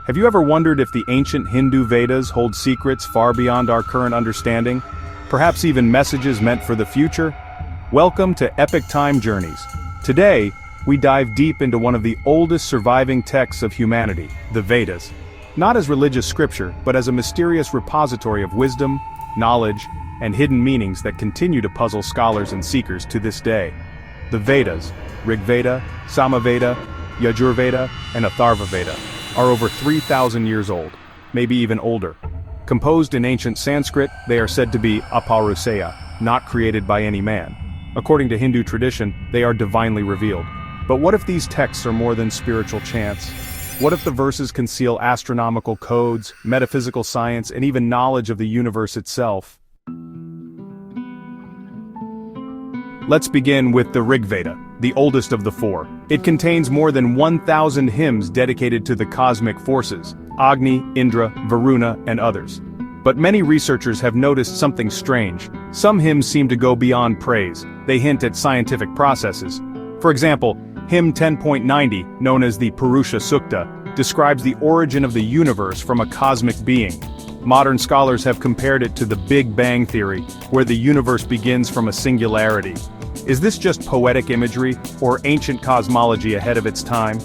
Have you ever wondered if the ancient Hindu Vedas hold secrets far beyond our current understanding? Perhaps even messages meant for the future? Welcome to Epic Time Journeys. Today, we dive deep into one of the oldest surviving texts of humanity, the Vedas. Not as religious scripture, but as a mysterious repository of wisdom, knowledge, and hidden meanings that continue to puzzle scholars and seekers to this day. The Vedas, Rigveda, Samaveda, Yajurveda, and Atharvaveda, are over 3,000 years old, maybe even older. Composed in ancient Sanskrit, they are said to be apauruseya, not created by any man. According to Hindu tradition, they are divinely revealed. But what if these texts are more than spiritual chants? What if the verses conceal astronomical codes, metaphysical science, and even knowledge of the universe itself? Let's begin with the Rigveda, the oldest of the four. It contains more than 1,000 hymns dedicated to the cosmic forces, Agni, Indra, Varuna, and others. But many researchers have noticed something strange. Some hymns seem to go beyond praise. They hint at scientific processes. For example, hymn 10.90, known as the Purusha Sukta, describes the origin of the universe from a cosmic being. Modern scholars have compared it to the Big Bang Theory, where the universe begins from a singularity. Is this just poetic imagery, or ancient cosmology ahead of its time?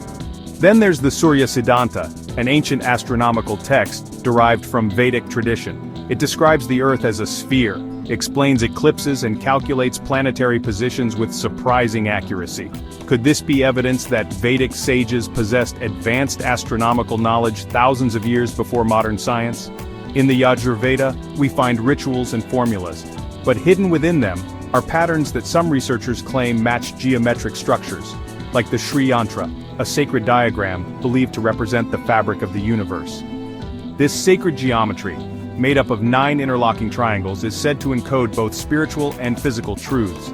Then there's the Surya Siddhanta, an ancient astronomical text derived from Vedic tradition. It describes the Earth as a sphere, explains eclipses and calculates planetary positions with surprising accuracy. Could this be evidence that Vedic sages possessed advanced astronomical knowledge thousands of years before modern science? In the Yajurveda, we find rituals and formulas, but hidden within them are patterns that some researchers claim match geometric structures, like the Sri Yantra, a sacred diagram believed to represent the fabric of the universe. This sacred geometry, made up of 9 interlocking triangles, is said to encode both spiritual and physical truths.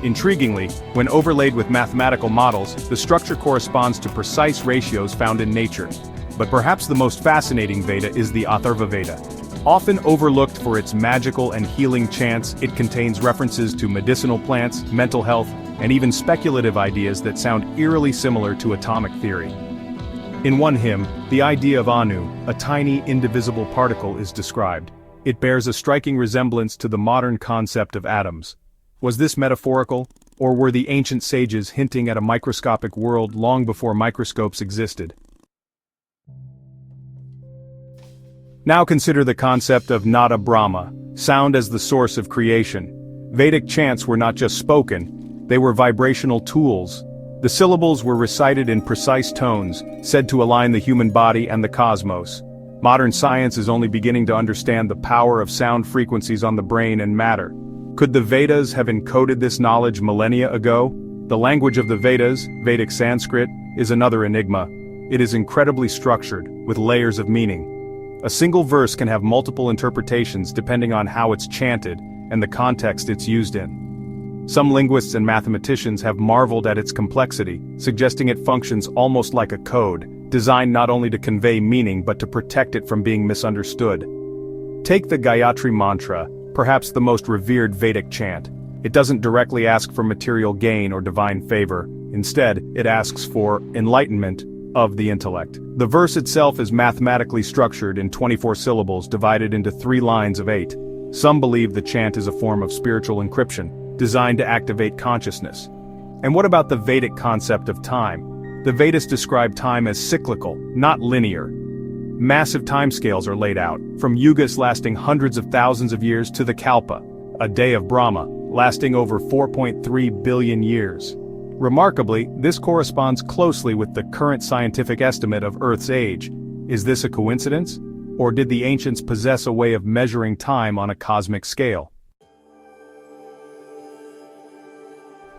Intriguingly, when overlaid with mathematical models, the structure corresponds to precise ratios found in nature. But perhaps the most fascinating Veda is the Atharvaveda. Often overlooked for its magical and healing chants, it contains references to medicinal plants, mental health, and even speculative ideas that sound eerily similar to atomic theory. In one hymn, the idea of Anu, a tiny, indivisible particle, is described. It bears a striking resemblance to the modern concept of atoms. Was this metaphorical, or were the ancient sages hinting at a microscopic world long before microscopes existed? Now consider the concept of Nada Brahma, sound as the source of creation. Vedic chants were not just spoken, they were vibrational tools. The syllables were recited in precise tones, said to align the human body and the cosmos. Modern science is only beginning to understand the power of sound frequencies on the brain and matter. Could the Vedas have encoded this knowledge millennia ago? The language of the Vedas, Vedic Sanskrit, is another enigma. It is incredibly structured, with layers of meaning. A single verse can have multiple interpretations depending on how it's chanted and the context it's used in. Some linguists and mathematicians have marveled at its complexity, suggesting it functions almost like a code, designed not only to convey meaning but to protect it from being misunderstood. Take the Gayatri Mantra, perhaps the most revered Vedic chant. It doesn't directly ask for material gain or divine favor. Instead, it asks for enlightenment of the intellect. The verse itself is mathematically structured in 24 syllables divided into 3 lines of 8. Some believe the chant is a form of spiritual encryption, designed to activate consciousness. And what about the Vedic concept of time? The Vedas describe time as cyclical, not linear. Massive timescales are laid out, from yugas lasting hundreds of thousands of years to the Kalpa, a day of Brahma, lasting over 4.3 billion years. Remarkably, this corresponds closely with the current scientific estimate of Earth's age. Is this a coincidence? Or did the ancients possess a way of measuring time on a cosmic scale?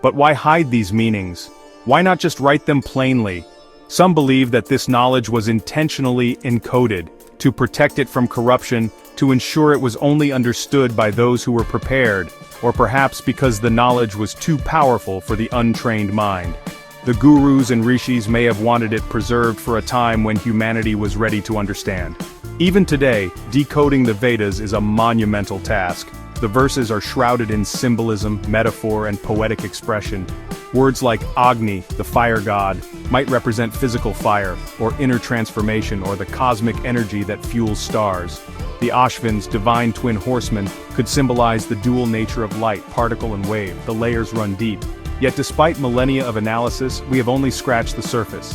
But why hide these meanings? Why not just write them plainly? Some believe that this knowledge was intentionally encoded, to protect it from corruption, to ensure it was only understood by those who were prepared, or perhaps because the knowledge was too powerful for the untrained mind. The gurus and rishis may have wanted it preserved for a time when humanity was ready to understand. Even today, decoding the Vedas is a monumental task. The verses are shrouded in symbolism, metaphor, and poetic expression. Words like Agni, the fire god, might represent physical fire, or inner transformation, or the cosmic energy that fuels stars. The Ashvins, divine twin horsemen, could symbolize the dual nature of light, particle and wave. The layers run deep. Yet despite millennia of analysis, we have only scratched the surface.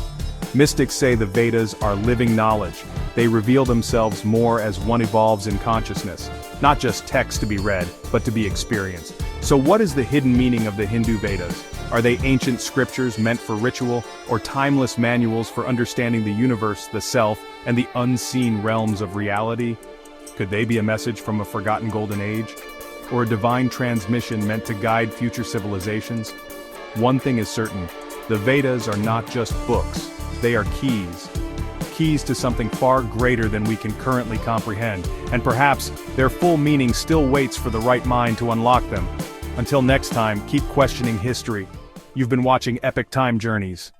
Mystics say the Vedas are living knowledge. They reveal themselves more as one evolves in consciousness. Not just text to be read, but to be experienced. So what is the hidden meaning of the Hindu Vedas? Are they ancient scriptures meant for ritual, or timeless manuals for understanding the universe, the self, and the unseen realms of reality? Could they be a message from a forgotten golden age? Or a divine transmission meant to guide future civilizations? One thing is certain, the Vedas are not just books, they are keys. Keys to something far greater than we can currently comprehend, and perhaps their full meaning still waits for the right mind to unlock them. Until next time, keep questioning history. You've been watching Epic Time Journeys.